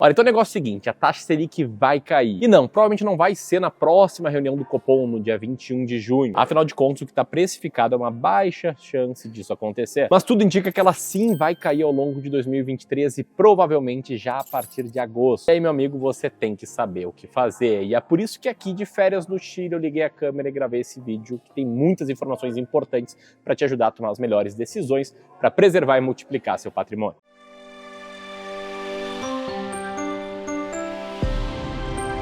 Olha, então o negócio é o seguinte, a taxa Selic vai cair. E não, provavelmente não vai ser na próxima reunião do Copom, no dia 21 de junho. Afinal de contas, o que está precificado é uma baixa chance disso acontecer. Mas tudo indica que ela sim vai cair ao longo de 2023 e provavelmente já a partir de agosto. E aí, meu amigo, você tem que saber o que fazer. E é por isso que aqui de Férias no Chile eu liguei a câmera e gravei esse vídeo, que tem muitas informações importantes para te ajudar a tomar as melhores decisões para preservar e multiplicar seu patrimônio.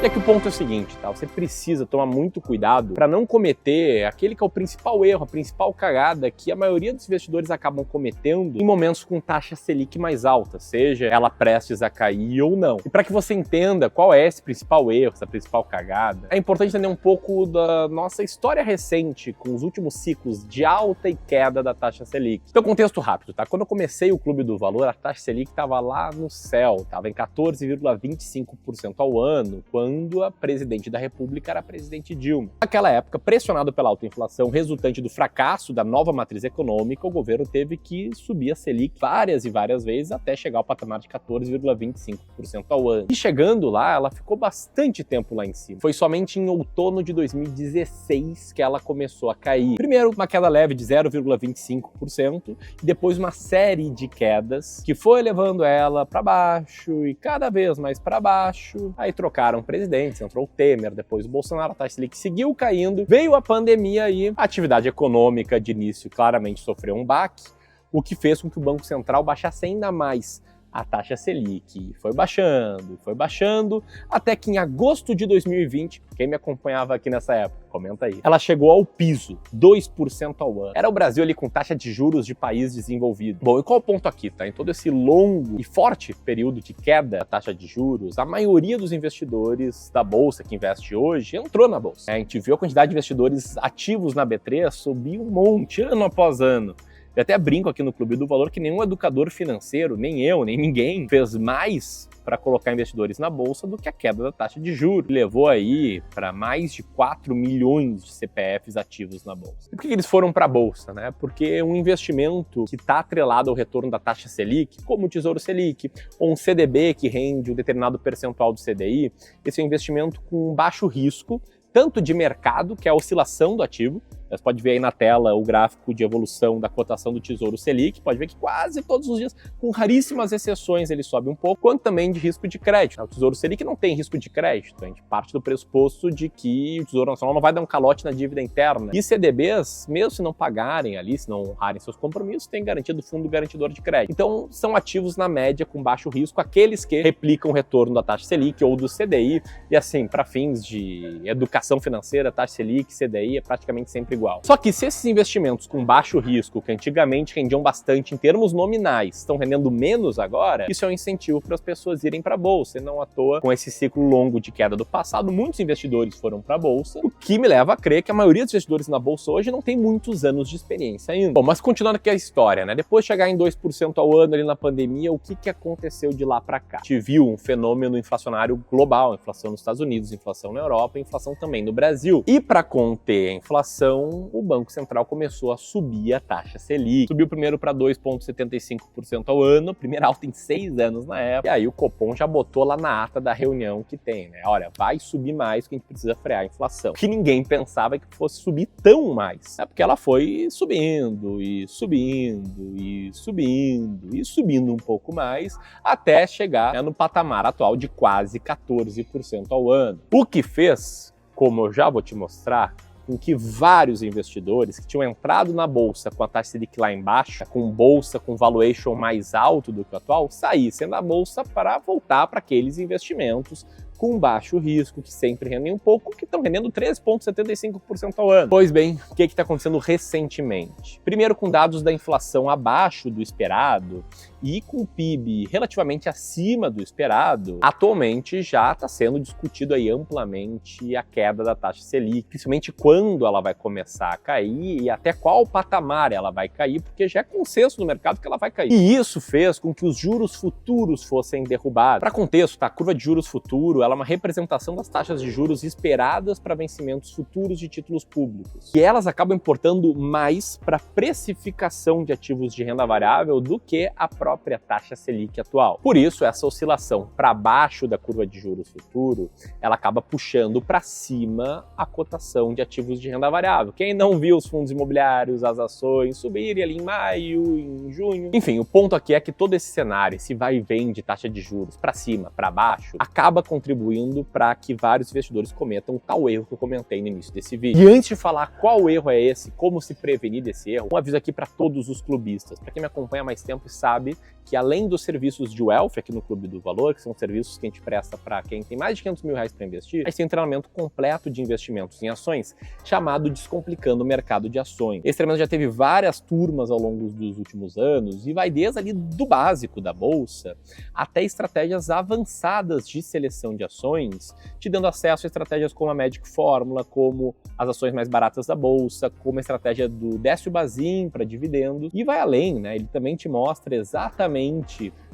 E aqui o ponto é o seguinte, tá? Você precisa tomar muito cuidado para não cometer aquele que é o principal erro, a principal cagada que a maioria dos investidores acabam cometendo em momentos com taxa Selic mais alta, seja ela prestes a cair ou não. E para que você entenda qual é esse principal erro, essa principal cagada, é importante entender um pouco da nossa história recente com os últimos ciclos de alta e queda da taxa Selic. Então, contexto rápido, tá? Quando eu comecei o Clube do Valor, a taxa Selic estava lá no céu, estava em 14,25% ao ano, quando a presidente da República era a presidente Dilma. Naquela época, pressionado pela alta inflação resultante do fracasso da nova matriz econômica, o governo teve que subir a Selic várias e várias vezes até chegar ao patamar de 14,25% ao ano. E chegando lá, ela ficou bastante tempo lá em cima. Foi somente em outono de 2016 que ela começou a cair. Primeiro, uma queda leve de 0,25% e depois uma série de quedas que foi levando ela para baixo e cada vez mais para baixo. Aí trocaram presidentes, entrou o Temer, depois o Bolsonaro, a taxa Selic seguiu caindo, veio a pandemia e a atividade econômica de início claramente sofreu um baque, o que fez com que o Banco Central baixasse ainda mais a taxa Selic. Foi baixando, até que em agosto de 2020, quem me acompanhava aqui nessa época, comenta aí, ela chegou ao piso, 2% ao ano. Era o Brasil ali com taxa de juros de país desenvolvido. Bom, e qual o ponto aqui, tá? Em todo esse longo e forte período de queda da taxa de juros, a maioria dos investidores da Bolsa que investe hoje entrou na Bolsa. A gente viu a quantidade de investidores ativos na B3 subir um monte, ano após ano. Eu até brinco aqui no Clube do Valor que nenhum educador financeiro, nem eu, nem ninguém, fez mais para colocar investidores na Bolsa do que a queda da taxa de juros. Levou aí para mais de 4 milhões de CPFs ativos na Bolsa. E por que eles foram para a Bolsa, né? Porque um investimento que está atrelado ao retorno da taxa Selic, como o Tesouro Selic, ou um CDB que rende um determinado percentual do CDI, esse é um investimento com baixo risco, tanto de mercado, que é a oscilação do ativo. Você pode ver aí na tela o gráfico de evolução da cotação do Tesouro Selic, pode ver que quase todos os dias, com raríssimas exceções, ele sobe um pouco, quanto também de risco de crédito. O Tesouro Selic não tem risco de crédito, a gente parte do pressuposto de que o Tesouro Nacional não vai dar um calote na dívida interna. E CDBs, mesmo se não pagarem ali, se não honrarem seus compromissos, tem garantia do fundo garantidor de crédito. Então, são ativos na média com baixo risco, aqueles que replicam o retorno da taxa Selic ou do CDI, e assim, para fins de educação financeira, taxa Selic, CDI é praticamente sempre igual. Só que se esses investimentos com baixo risco, que antigamente rendiam bastante em termos nominais, estão rendendo menos agora, isso é um incentivo para as pessoas irem para a Bolsa. E não à toa, com esse ciclo longo de queda do passado, muitos investidores foram para a Bolsa, o que me leva a crer que a maioria dos investidores na Bolsa hoje não tem muitos anos de experiência ainda. Bom, mas continuando aqui a história, né? Depois de chegar em 2% ao ano ali na pandemia, o que aconteceu de lá para cá? A gente viu um fenômeno inflacionário global, inflação nos Estados Unidos, inflação na Europa, inflação também no Brasil. E para conter a inflação, o Banco Central começou a subir a taxa Selic. Subiu primeiro para 2,75% ao ano, primeira alta em 6 anos na época. E aí o Copom já botou lá na ata da reunião que tem, né? Olha, vai subir mais que a gente precisa frear a inflação. Que ninguém pensava que fosse subir tão mais. É porque ela foi subindo e subindo e subindo e subindo um pouco mais até chegar, né, no patamar atual de quase 14% ao ano. O que fez, como eu já vou te mostrar, com que vários investidores que tinham entrado na Bolsa com a taxa Selic lá embaixo, com bolsa com valuation mais alto do que o atual, saíssem da Bolsa para voltar para aqueles investimentos com baixo risco, que sempre rendem um pouco, que estão rendendo 3,75% ao ano. Pois bem, o que está acontecendo recentemente? Primeiro, com dados da inflação abaixo do esperado e com o PIB relativamente acima do esperado, atualmente já está sendo discutido aí amplamente a queda da taxa Selic, principalmente quando ela vai começar a cair e até qual patamar ela vai cair, porque já é consenso no mercado que ela vai cair. E isso fez com que os juros futuros fossem derrubados. Para contexto, tá? A curva de juros futuro, ela é uma representação das taxas de juros esperadas para vencimentos futuros de títulos públicos. E elas acabam importando mais para a precificação de ativos de renda variável do que a própria própria taxa Selic atual. Por isso, essa oscilação para baixo da curva de juros futuro, ela acaba puxando para cima a cotação de ativos de renda variável. Quem não viu os fundos imobiliários, as ações subirem ali em maio, em junho. Enfim, o ponto aqui é que todo esse cenário, esse vai e vem de taxa de juros para cima, para baixo, acaba contribuindo para que vários investidores cometam tal erro que eu comentei no início desse vídeo. E antes de falar qual erro é esse, como se prevenir desse erro, um aviso aqui para todos os clubistas. Para quem me acompanha há mais tempo sabe que além dos serviços de wealth aqui no Clube do Valor, que são serviços que a gente presta para quem tem mais de 500 mil reais para investir, a gente tem um treinamento completo de investimentos em ações, chamado Descomplicando o Mercado de Ações. Esse treinamento já teve várias turmas ao longo dos últimos anos e vai desde ali do básico da bolsa até estratégias avançadas de seleção de ações, te dando acesso a estratégias como a Magic Fórmula, como as ações mais baratas da bolsa, como a estratégia do Décio Bazin para dividendos, e vai além, né? Ele também te mostra exatamente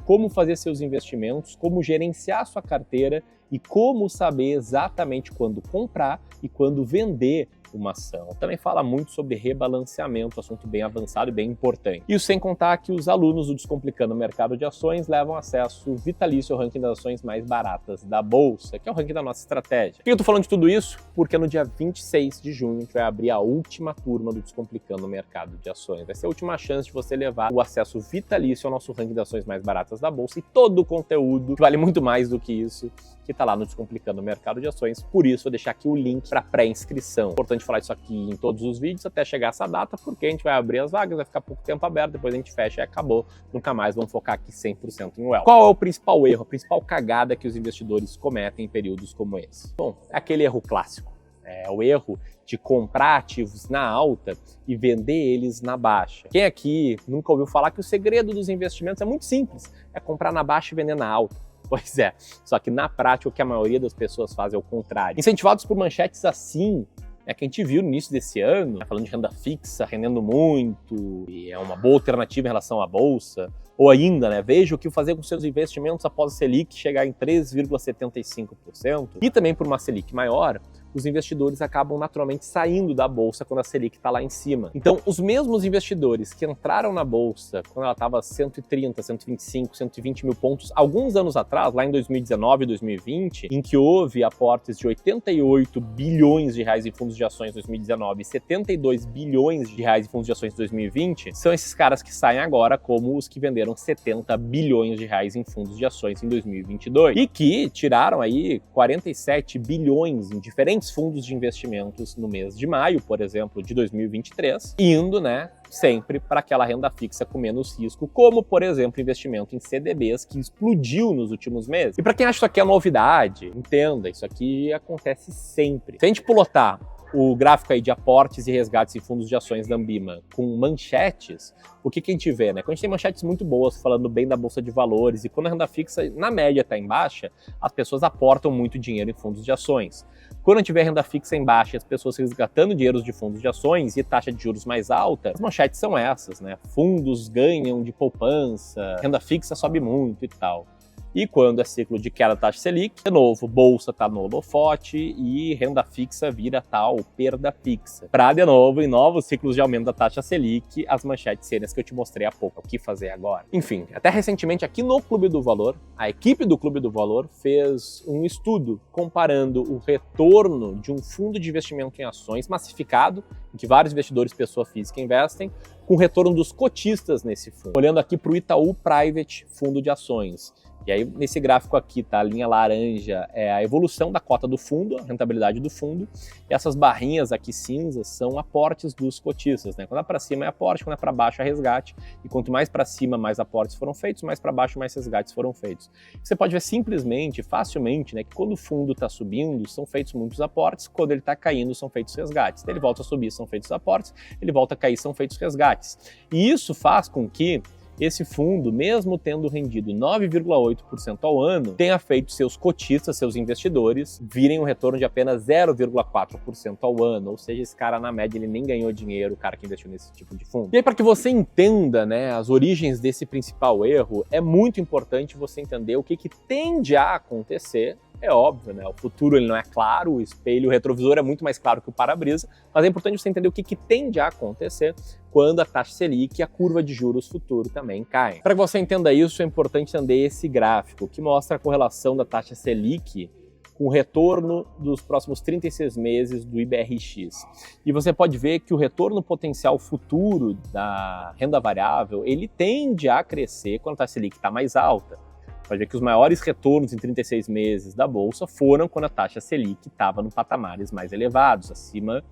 como fazer seus investimentos, como gerenciar sua carteira e como saber exatamente quando comprar e quando vender uma ação. Também fala muito sobre rebalanceamento, assunto bem avançado e bem importante. Isso sem contar que os alunos do Descomplicando o Mercado de Ações levam acesso vitalício ao ranking das ações mais baratas da bolsa, que é o ranking da nossa estratégia. Por que eu tô falando de tudo isso? Porque no dia 26 de junho a gente vai abrir a última turma do Descomplicando o Mercado de Ações. Vai ser a última chance de você levar o acesso vitalício ao nosso ranking das ações mais baratas da bolsa e todo o conteúdo, que vale muito mais do que isso, que tá lá no Descomplicando o Mercado de Ações. Por isso, vou deixar aqui o link para pré-inscrição. Importante falar isso aqui em todos os vídeos até chegar essa data, porque a gente vai abrir as vagas, vai ficar pouco tempo aberto, depois a gente fecha e acabou. Nunca mais vamos focar aqui 100% em wealth. Qual é o principal erro, a principal cagada que os investidores cometem em períodos como esse? Bom, é aquele erro clássico. É o erro de comprar ativos na alta e vender eles na baixa. Quem aqui nunca ouviu falar que o segredo dos investimentos é muito simples, é comprar na baixa e vender na alta? Pois é, só que na prática o que a maioria das pessoas faz é o contrário. Incentivados por manchetes assim, que a gente viu no início desse ano, falando de renda fixa, rendendo muito, e é uma boa alternativa em relação à bolsa, ou ainda, veja o que fazer com seus investimentos após a Selic chegar em 3,75%, e também por uma Selic maior, os investidores acabam naturalmente saindo da bolsa quando a Selic está lá em cima. Então, os mesmos investidores que entraram na bolsa quando ela estava 130, 125, 120 mil pontos, alguns anos atrás, lá em 2019 e 2020, em que houve aportes de 88 bilhões de reais em fundos de ações em 2019 e 72 bilhões de reais em fundos de ações em 2020, são esses caras que saem agora como os que venderam 70 bilhões de reais em fundos de ações em 2022 e que tiraram aí 47 bilhões em diferentes fundos de investimentos no mês de maio, por exemplo, de 2023, indo, sempre para aquela renda fixa com menos risco, como, por exemplo, investimento em CDBs, que explodiu nos últimos meses. E para quem acha que isso aqui é novidade, entenda, isso aqui acontece sempre. Se a gente pilotar o gráfico aí de aportes e resgates em fundos de ações da Ambima com manchetes, o que a gente vê, Quando a gente tem manchetes muito boas falando bem da Bolsa de Valores e quando a renda fixa, na média, está em baixa, as pessoas aportam muito dinheiro em fundos de ações. Quando tiver renda fixa em baixa e as pessoas resgatando dinheiro de fundos de ações e taxa de juros mais alta, as manchetes são essas, Fundos ganham de poupança, renda fixa sobe muito e tal. E quando é ciclo de queda da taxa Selic, de novo, bolsa está no holofote e renda fixa vira tal perda fixa. Para, de novo, em novos ciclos de aumento da taxa Selic, as manchetes serias que eu te mostrei há pouco. O que fazer agora? Enfim, até recentemente aqui no Clube do Valor, a equipe do Clube do Valor fez um estudo comparando o retorno de um fundo de investimento em ações massificado, em que vários investidores pessoa física investem, com o retorno dos cotistas nesse fundo. Olhando aqui para o Itaú Private Fundo de Ações. E aí, nesse gráfico aqui, tá? A linha laranja é a evolução da cota do fundo, a rentabilidade do fundo, e essas barrinhas aqui cinzas são aportes dos cotistas, Quando é para cima é aporte, quando é para baixo é resgate, e quanto mais para cima, mais aportes foram feitos, mais para baixo, mais resgates foram feitos. Você pode ver simplesmente, facilmente, que quando o fundo está subindo, são feitos muitos aportes, quando ele está caindo, são feitos resgates. Ele volta a subir, são feitos aportes, ele volta a cair, são feitos resgates. E isso faz com que esse fundo, mesmo tendo rendido 9,8% ao ano, tenha feito seus cotistas, seus investidores, virem um retorno de apenas 0,4% ao ano. Ou seja, esse cara, na média, ele nem ganhou dinheiro, o cara que investiu nesse tipo de fundo. E aí, para que você entenda, as origens desse principal erro, é muito importante você entender o que tende a acontecer É óbvio, né? O futuro ele não é claro, o espelho, o retrovisor é muito mais claro que o para-brisa, mas é importante você entender o que tende a acontecer quando a taxa Selic e a curva de juros futuro também caem. Para que você entenda isso, é importante entender esse gráfico, que mostra a correlação da taxa Selic com o retorno dos próximos 36 meses do IBRX. E você pode ver que o retorno potencial futuro da renda variável, ele tende a crescer quando a taxa Selic está mais alta. Pode ver que os maiores retornos em 36 meses da Bolsa foram quando a taxa Selic estava em patamares mais elevados, acima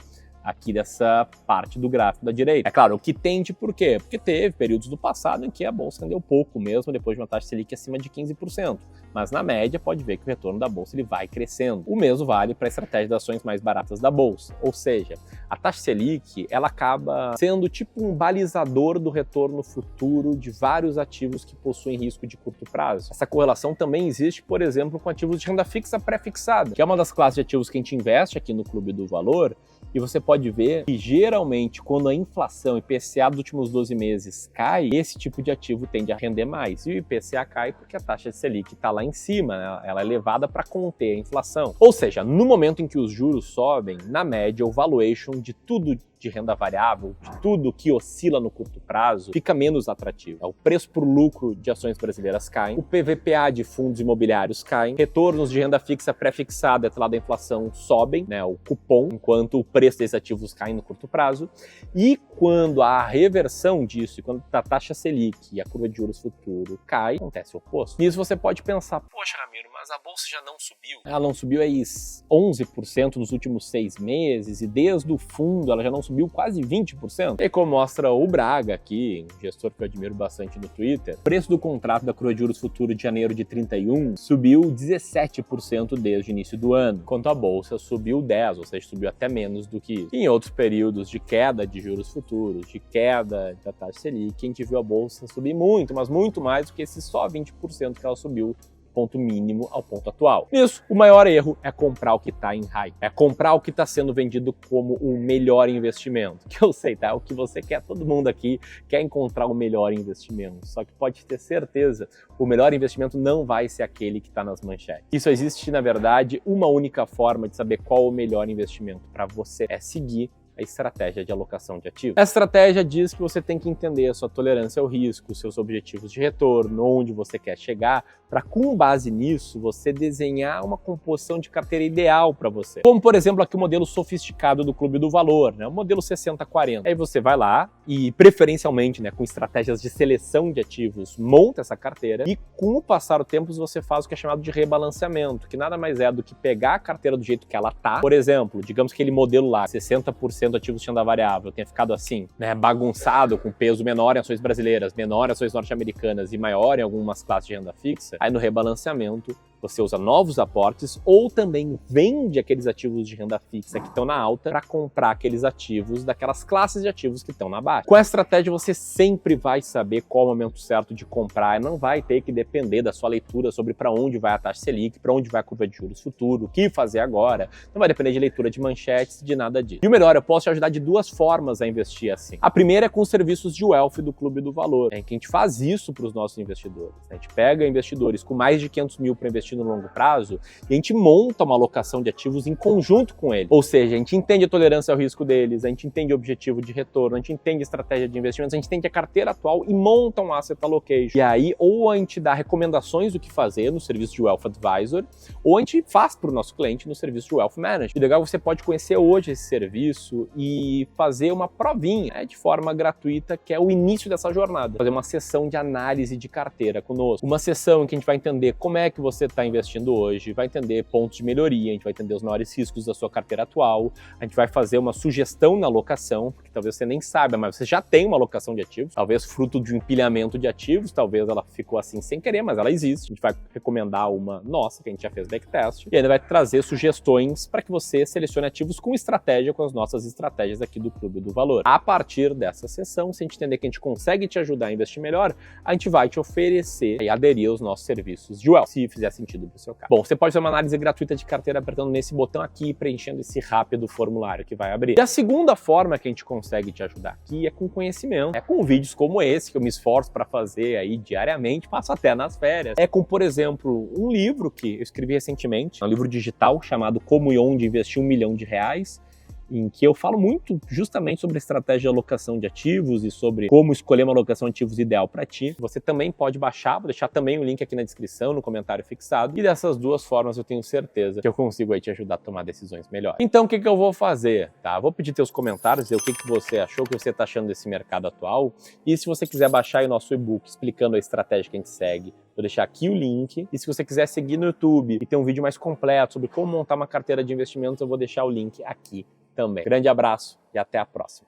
aqui dessa parte do gráfico da direita. É claro, o que tende por quê? Porque teve períodos do passado em que a Bolsa rendeu pouco mesmo, depois de uma taxa Selic acima de 15%. Mas na média, pode ver que o retorno da Bolsa ele vai crescendo. O mesmo vale para a estratégia das ações mais baratas da Bolsa. Ou seja, a taxa Selic ela acaba sendo tipo um balizador do retorno futuro de vários ativos que possuem risco de curto prazo. Essa correlação também existe, por exemplo, com ativos de renda fixa pré-fixada, que é uma das classes de ativos que a gente investe aqui no Clube do Valor. E você pode ver que, geralmente, quando a inflação IPCA dos últimos 12 meses cai, esse tipo de ativo tende a render mais. E o IPCA cai porque a taxa de Selic está lá em cima, né? Ela é elevada para conter a inflação. Ou seja, no momento em que os juros sobem, na média, o valuation de tudo de renda variável, de tudo que oscila no curto prazo, fica menos atrativo. O preço por lucro de ações brasileiras cai, o PVPA de fundos imobiliários cai, retornos de renda fixa pré-fixada atrelada à inflação sobem, né, o cupom, enquanto o preço desses ativos cai no curto prazo. E quando a reversão disso, e quando a taxa Selic e a curva de juros futuro cai, acontece o oposto. Nisso você pode pensar, poxa, Ramiro, mas a bolsa já não subiu? Ela não subiu aí 11% nos últimos 6 meses, e desde o fundo ela já não subiu quase 20%. E como mostra o Braga aqui, um gestor que eu admiro bastante no Twitter, o preço do contrato da curva de juros futuro de janeiro de 31 subiu 17% desde o início do ano, enquanto a bolsa subiu 10%, ou seja, subiu até menos do que isso. Em outros períodos de queda de juros futuros, de queda da taxa Selic, a gente viu a bolsa subir muito, mas muito mais do que esse só 20% que ela subiu ponto mínimo ao ponto atual. Nisso, o maior erro é comprar o que está em hype, é comprar o que está sendo vendido como um melhor investimento. Que eu sei, tá? É o que você quer, todo mundo aqui quer encontrar o melhor investimento, só que pode ter certeza, o melhor investimento não vai ser aquele que está nas manchetes. Isso existe, na verdade, uma única forma de saber qual o melhor investimento para você é seguir a estratégia de alocação de ativos. A estratégia diz que você tem que entender a sua tolerância ao risco, os seus objetivos de retorno, onde você quer chegar, para com base nisso você desenhar uma composição de carteira ideal para você. Como, por exemplo, aqui o modelo sofisticado do Clube do Valor, né? O modelo 60-40. Aí você vai lá e, preferencialmente, né, com estratégias de seleção de ativos, monta essa carteira e, com o passar do tempo, você faz o que é chamado de rebalanceamento, que nada mais é do que pegar a carteira do jeito que ela tá. Por exemplo, digamos que aquele modelo lá, 60% ativos de renda variável, tenha ficado assim, né, bagunçado, com peso menor em ações brasileiras, menor em ações norte-americanas e maior em algumas classes de renda fixa. Aí no rebalanceamento você usa novos aportes ou também vende aqueles ativos de renda fixa que estão na alta para comprar aqueles ativos daquelas classes de ativos que estão na baixa. Com essa estratégia você sempre vai saber qual é o momento certo de comprar e não vai ter que depender da sua leitura sobre para onde vai a taxa Selic, para onde vai a curva de juros futuro, o que fazer agora. Não vai depender de leitura de manchetes, de nada disso. E o melhor, eu posso te ajudar de duas formas a investir assim. A primeira é com os serviços de wealth do Clube do Valor, em que a gente faz isso para os nossos investidores. A gente pega investidores com mais de 500 mil para investir no longo prazo e a gente monta uma alocação de ativos em conjunto com eles. Ou seja, a gente entende a tolerância ao risco deles, a gente entende o objetivo de retorno, a gente entende a estratégia de investimentos, a gente entende a carteira atual e monta um asset allocation. E aí, ou a gente dá recomendações do que fazer no serviço de Wealth Advisor, ou a gente faz para o nosso cliente no serviço de Wealth Management. E legal, você pode conhecer hoje esse serviço e fazer uma provinha, né, de forma gratuita, que é o início dessa jornada. Fazer uma sessão de análise de carteira conosco. Uma sessão em que a gente vai entender como é que você está investindo hoje, vai entender pontos de melhoria, a gente vai entender os maiores riscos da sua carteira atual, a gente vai fazer uma sugestão na alocação, porque talvez você nem saiba, mas você já tem uma alocação de ativos, talvez fruto de um empilhamento de ativos, talvez ela ficou assim sem querer, mas ela existe. A gente vai recomendar uma nossa, que a gente já fez backtest, e ainda vai trazer sugestões para que você selecione ativos com estratégia, com as nossas estratégias aqui do Clube do Valor. A partir dessa sessão, se a gente entender que a gente consegue te ajudar a investir melhor, a gente vai te oferecer e aderir aos nossos serviços de wealth. Se fizer sentido sentido para o seu caso. Bom, você pode fazer uma análise gratuita de carteira apertando nesse botão aqui e preenchendo esse rápido formulário que vai abrir. E a segunda forma que a gente consegue te ajudar aqui é com conhecimento. É com vídeos como esse, que eu me esforço para fazer aí diariamente, passo até nas férias. É com, por exemplo, um livro que eu escrevi recentemente, um livro digital chamado Como e Onde Investir R$1 Milhão, em que eu falo muito justamente sobre a estratégia de alocação de ativos e sobre como escolher uma alocação de ativos ideal para ti. Você também pode baixar, vou deixar também o link aqui na descrição, no comentário fixado. E dessas duas formas eu tenho certeza que eu consigo aí te ajudar a tomar decisões melhores. Então o que eu vou fazer? Tá? Vou pedir teus comentários, dizer o que você achou, o que você está achando desse mercado atual. E se você quiser baixar aí o nosso e-book explicando a estratégia que a gente segue, vou deixar aqui o link. E se você quiser seguir no YouTube e ter um vídeo mais completo sobre como montar uma carteira de investimentos, eu vou deixar o link aqui também. Grande abraço e até a próxima.